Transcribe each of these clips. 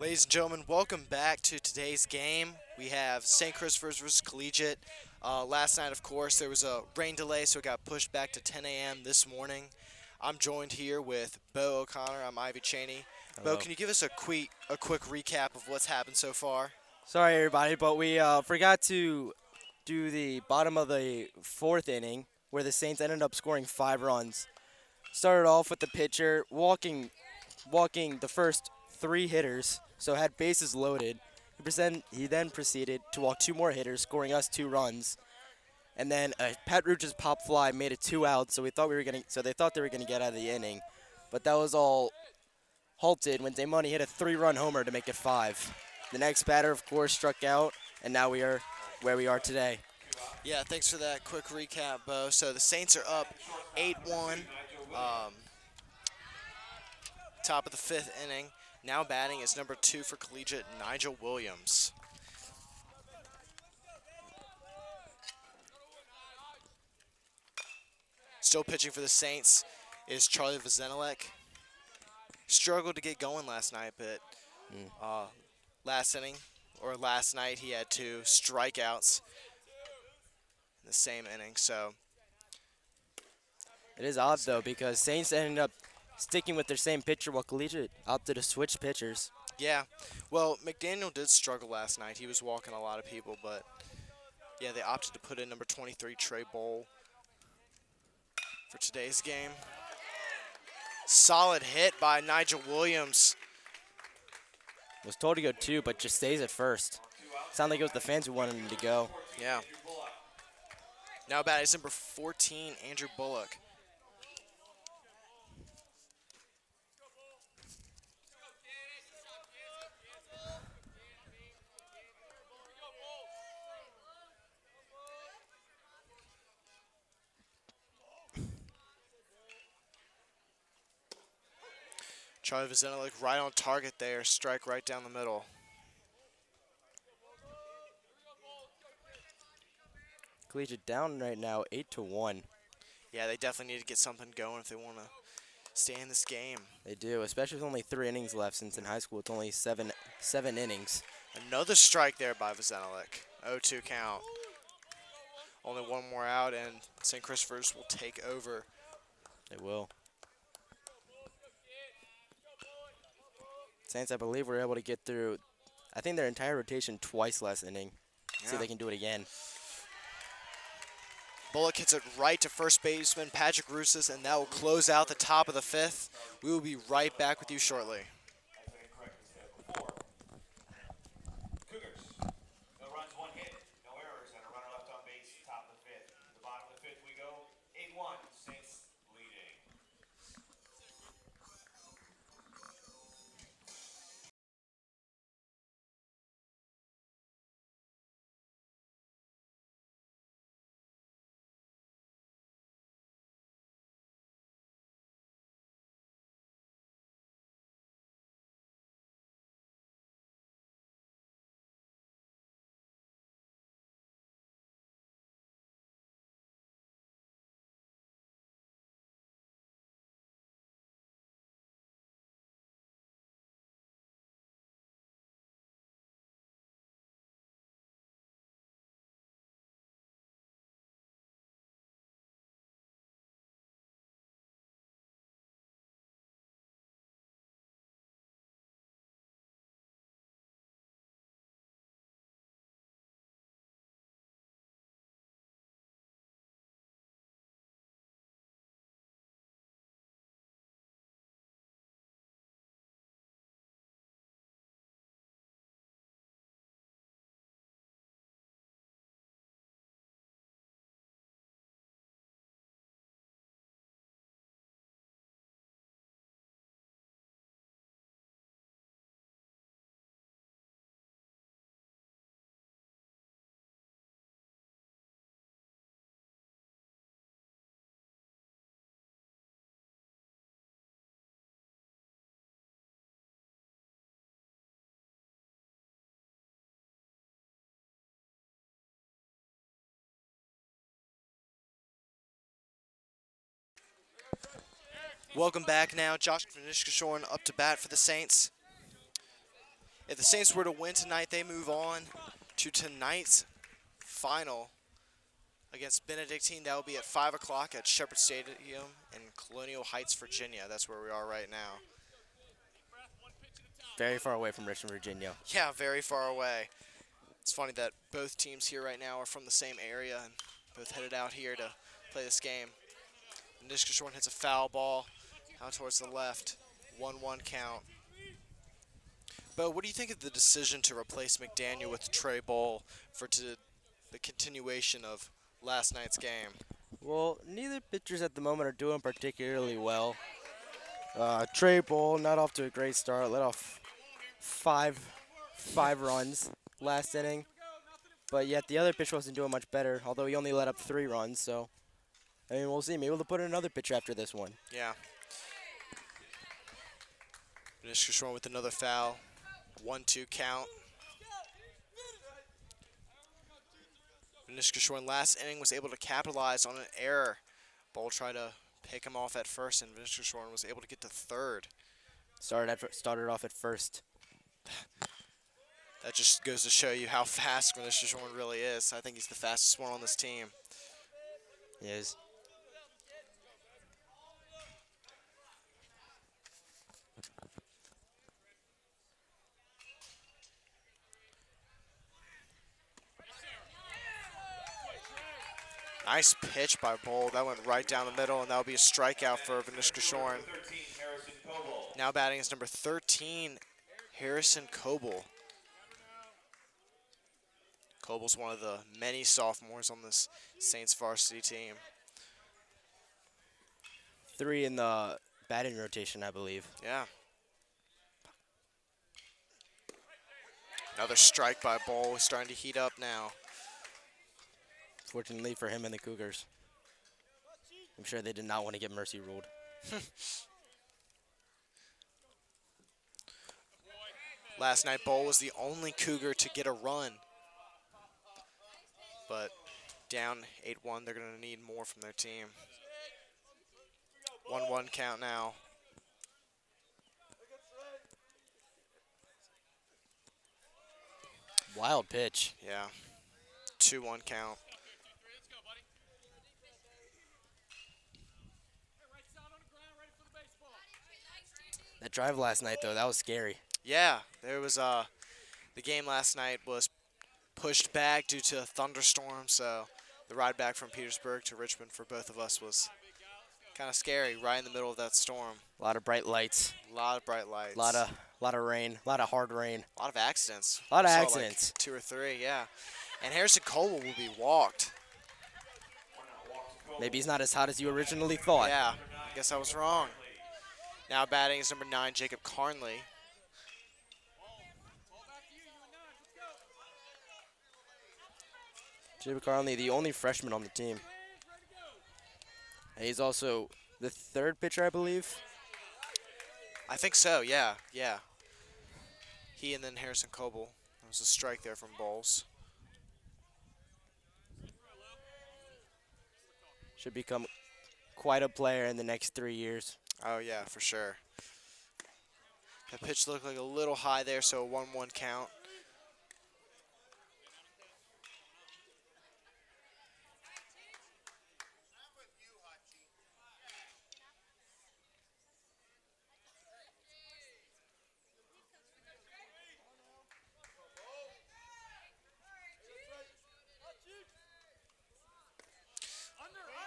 Ladies and gentlemen, welcome back to today's game. We have St. Christopher's versus Collegiate. Last night, of course, there was a rain delay, so it got pushed back to 10 a.m. this morning. I'm joined here with Bo O'Connor. I'm Ivy Cheney. Bo, Hello. can you give us a quick recap of what's happened so far? Sorry, everybody, but we forgot to do the bottom of the fourth inning where the Saints ended up scoring 5 runs. Started off with the pitcher walking the first three hitters, so had bases loaded. He then proceeded to walk two more hitters, scoring us 2 runs. And then a Pat Rooch's pop fly made it 2 outs, so they thought they were gonna get out of the inning, but that was all halted when Damoni hit a 3-run homer to make it 5. The next batter, of course, struck out, and now we are where we are today. Yeah, thanks for that quick recap, Bo. So the Saints are up 8-1, um, top of the fifth inning. Now batting is number 2 for Collegiate, Nigel Williams. Still pitching for the Saints is Charlie Vazenilek. Struggled to get going last night, but Mm. uh, last night he had 2 strikeouts in the same inning. So It is odd, though, because Saints ended up sticking with their same pitcher while Collegiate opted to switch pitchers. yeah, well, McDaniel did struggle last night. He was walking a lot of people, but yeah, they opted to put in number 23 Trey Bowl for today's game. Solid hit by Nigel Williams. Was told to go 2, but just stays at first. Sounded like it was the fans who wanted him to go. Yeah. Now batting is number 14 Andrew Bullock. Charlie Vazenilek right on target there. Strike right down the middle. Collegiate down right now, 8-1. Yeah, they definitely need to get something going if they want to stay in this game. They do, especially with only 3 innings left, since in high school it's only seven innings. Another strike there by Vazenilek. 0-2 count. Only one more out, and St. Christopher's will take over. They will. Saints, I believe, were able to get through, I think, their entire rotation twice last inning. See if they can do it again. Bullock hits it right to first baseman Patrick Russis, and that will close out the top of the fifth. We will be right back with you shortly. Welcome back now. Josh Vanishkashorn up to bat for the Saints. If the Saints were to win tonight, they move on to tonight's final against Benedictine. That will be at 5 o'clock at Shepherd Stadium in Colonial Heights, Virginia. That's where we are right now. Very far away from Richmond, Virginia. Yeah, very far away. It's funny that both teams here right now are from the same area and both headed out here to play this game. Niskashorn hits a foul ball out towards the left. 1-1 count. Bo, what do you think of the decision to replace McDaniel with Trey Bowl for the continuation of last night's game? Well, neither pitchers at the moment are doing particularly well. Trey Bull not off to a great start. Let off five runs last inning. But yet the other pitcher wasn't doing much better, although he only let up 3 runs. So, I mean, we'll see. Maybe we'll put in another pitcher after this one. Yeah. Niskashorn with another foul. 1-2 count. Niskashorn last inning was able to capitalize on an error. Bowl tried to pick him off at first, and Niskashorn was able to get to third. Started off at first. That just goes to show you how fast Niskashorn really is. I think he's the fastest one on this team. He is. Nice pitch by Bowl. That went right down the middle, and that'll be a strikeout for Niskashorn. Now batting is number 13, Harrison Coble. Coble's one of the many sophomores on this Saints varsity team. 3 in the batting rotation, I believe. Yeah. Another strike by Bowl. He's starting to heat up now. Fortunately for him and the Cougars. I'm sure they did not want to get mercy ruled. Last night, Bowl was the only Cougar to get a run. But down 8-1, they're going to need more from their team. 1-1 count now. Wild pitch. Yeah. 2-1 count. That drive last night, though, that was scary. Yeah, there was the game last night was pushed back due to a thunderstorm, so the ride back from Petersburg to Richmond for both of us was kind of scary, right in the middle of that storm. A lot of bright lights. A lot of bright lights. A lot of rain. A lot of hard rain. A lot of accidents. A lot of We saw, accidents. Like 2 or 3, yeah. And Harrison Coble will be walked. Maybe he's not as hot as you originally thought. Yeah, I guess I was wrong. Now batting is number 9, Jacob Carnley. Jacob Carnley, the only freshman on the team. And he's also the 3rd pitcher, I believe. I think so, yeah. He and then Harrison Coble. There was a strike there from Bowles. Should become quite a player in the next 3 years. Oh, yeah, for sure. That pitch looked like a little high there, so a 1-1 count.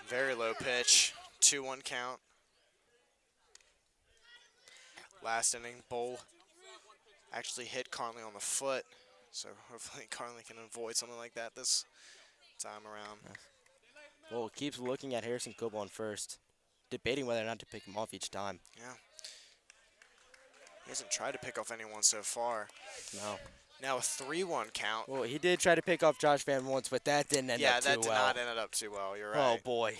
Very low pitch, 2-1 count. Last inning, Bowl actually hit Carnley on the foot, so hopefully Carnley can avoid something like that this time around. Well, keeps looking at Harrison Coble on first, debating whether or not to pick him off each time. Yeah. He hasn't tried to pick off anyone so far. No. Now a 3-1 count. Well, he did try to pick off Josh Van once, but that didn't end up too well. Yeah, that did not end up too well. You're right. Oh, boy.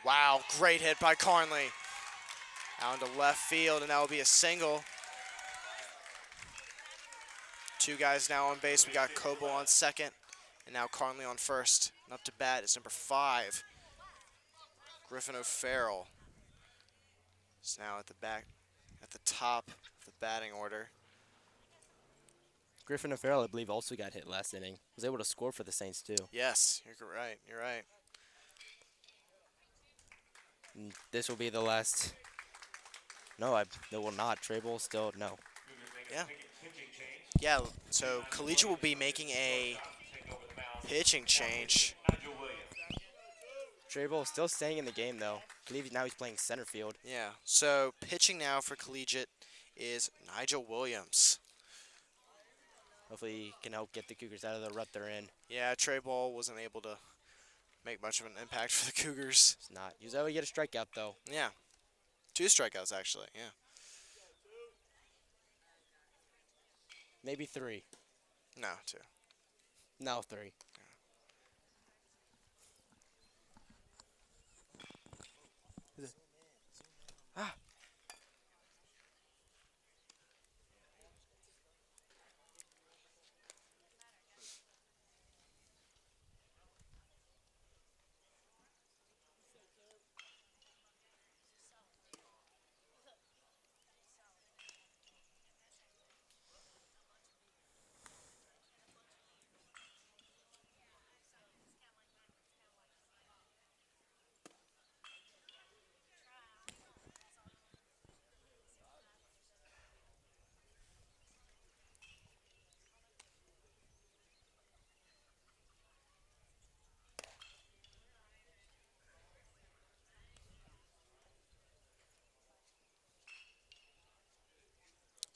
Wow, great hit by Carnley. Out into left field, and that will be a single. 2 guys now on base. We got Coble on second, and now Carnley on first. And up to bat is number 5, Griffin O'Farrell. is now at the back, at the top of the batting order. Griffin O'Farrell, I believe, also got hit last inning. Was able to score for the Saints too. Yes, you're right. You're right. And this will be the last. No, it will not. Trey Bull still no. Yeah. Yeah. So Collegiate will be making a pitching change. Trey Bull still staying in the game though. I believe now he's playing center field. Yeah. So pitching now for Collegiate is Nigel Williams. Hopefully he can help get the Cougars out of the rut they're in. Yeah, Trey Ball wasn't able to make much of an impact for the Cougars. It's not. He was able to get a strikeout though. Yeah. 2 strikeouts, actually. Yeah. Maybe 3. No, 2. No, 3. Ah.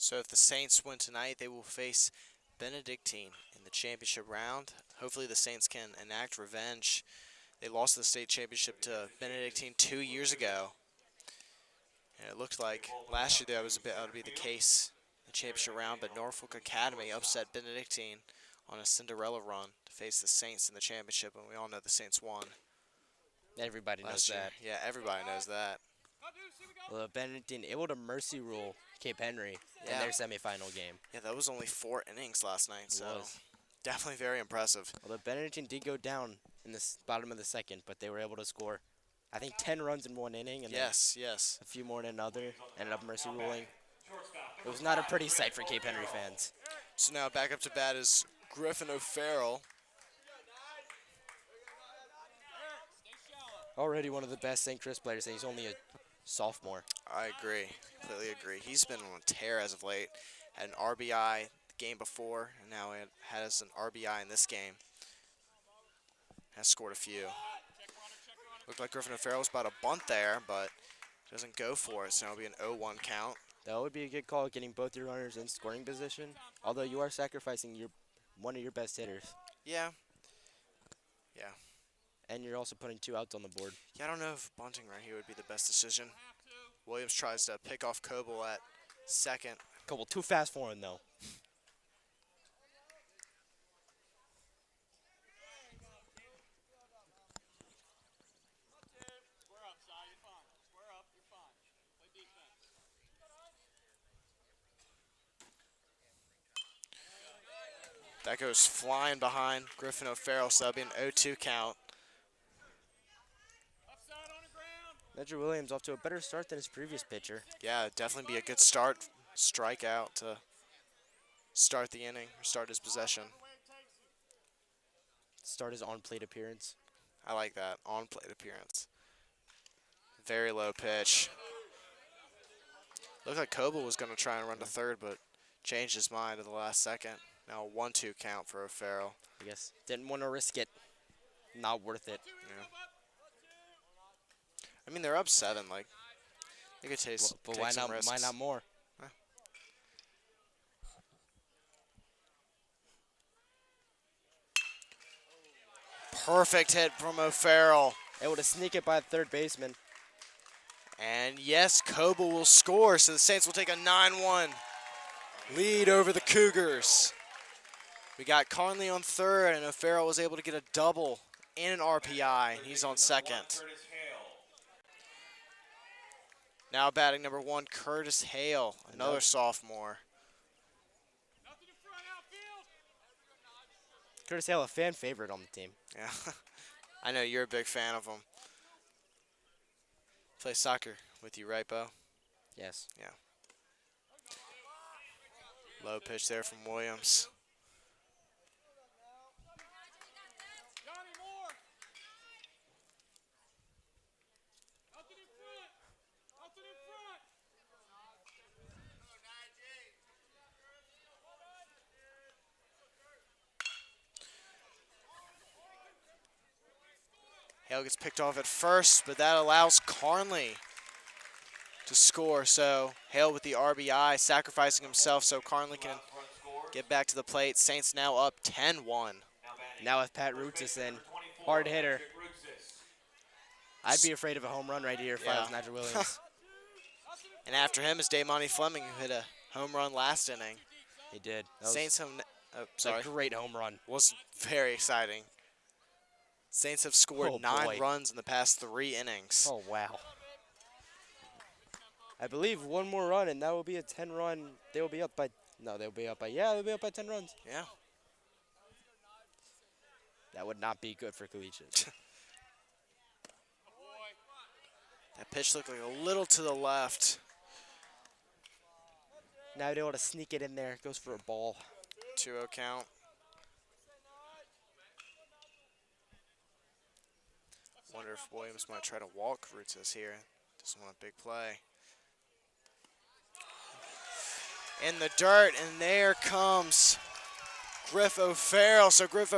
So if the Saints win tonight, they will face Benedictine in the championship round. Hopefully the Saints can enact revenge. They lost the state championship to Benedictine 2 years ago. And it looked like last year that was that would be the case in the championship round, but Norfolk Academy upset Benedictine on a Cinderella run to face the Saints in the championship, and we all know the Saints won Everybody knows last year. that. Yeah, everybody knows that. Well, Benedictine able to mercy rule Cape Henry in Yeah. their semifinal game. Yeah, that was only 4 innings last night, It so was. definitely very impressive. Although Benedictine did go down in the bottom of the second, but they were able to score, I think, 10 runs in 1 inning, and Yes. then a few more in another. Ended up mercy ruling. It was not a pretty sight for Cape Henry fans. So now back up to bat is Griffin O'Farrell. Already one of the best St. Chris players, and he's only a sophomore. I agree. Completely agree. He's been on a tear as of late. Had an RBI the game before, and now it has an RBI in this game. Has scored a few. Looked like Griffin O'Farrell was about to bunt there, but doesn't go for it, so it'll be an 0-1 count. That would be a good call, getting both your runners in scoring position. Although you are sacrificing one of your best hitters, Yeah. and you're also putting 2 outs on the board. Yeah, I don't know if bunting right here would be the best decision. Williams tries to pick off Coble at second. Couple too fast for him though. That goes flying behind Griffin O'Farrell, so that'll be an 0-2 count. Ledger Williams off to a better start than his previous pitcher. Yeah, definitely be a good start. Strikeout to start the inning, or start his possession. Start his on-plate appearance. I like that, on-plate appearance. Very low pitch. Looked like Coble was going to try and run to third, but changed his mind at the last second. Now a 1-2 count for O'Farrell. I guess didn't want to risk it. Not worth it. Yeah. I mean, they're up 7. Like, they could take But take why some not? risks. Why not more? Perfect hit from O'Farrell. Able to sneak it by the third baseman. And yes, Coble will score, so the Saints will take a 9-1 lead over the Cougars. We got Conley on third, and O'Farrell was able to get a double and an RPI, and he's on second. Now batting number 1, Curtis Hale, another sophomore. Curtis Hale, a fan favorite on the team. Yeah, I know you're a big fan of him. Play soccer with you, right, Bo? Yes. Yeah. Low pitch there from Williams. Hale gets picked off at first, but that allows Carnley to score. So Hale with the RBI, sacrificing himself so Carnley can get back to the plate. Saints now up 10-1. Now with Pat Rootis in, hard hitter. I'd be afraid of a home run right here if I Yeah. was Nigel Williams. And after him is Damonte Fleming, who hit a home run last inning. He did. That Saints was have, a great home run. was very exciting. Saints have scored Oh, 9 boy. runs in the past 3 innings. Oh, wow. I believe one more run, and that will be a 10-run. They will be up by, no, they'll be up by, yeah, they'll be up by 10 runs. Yeah. That would not be good for Collegiate. That pitch looked like a little to the left. Now they're able to sneak it in there. Goes for a ball. 2-0 count. Wonder if Williams might try to walk Roots here. Doesn't want a big play. In the dirt, and there comes Griff O'Farrell. So Griff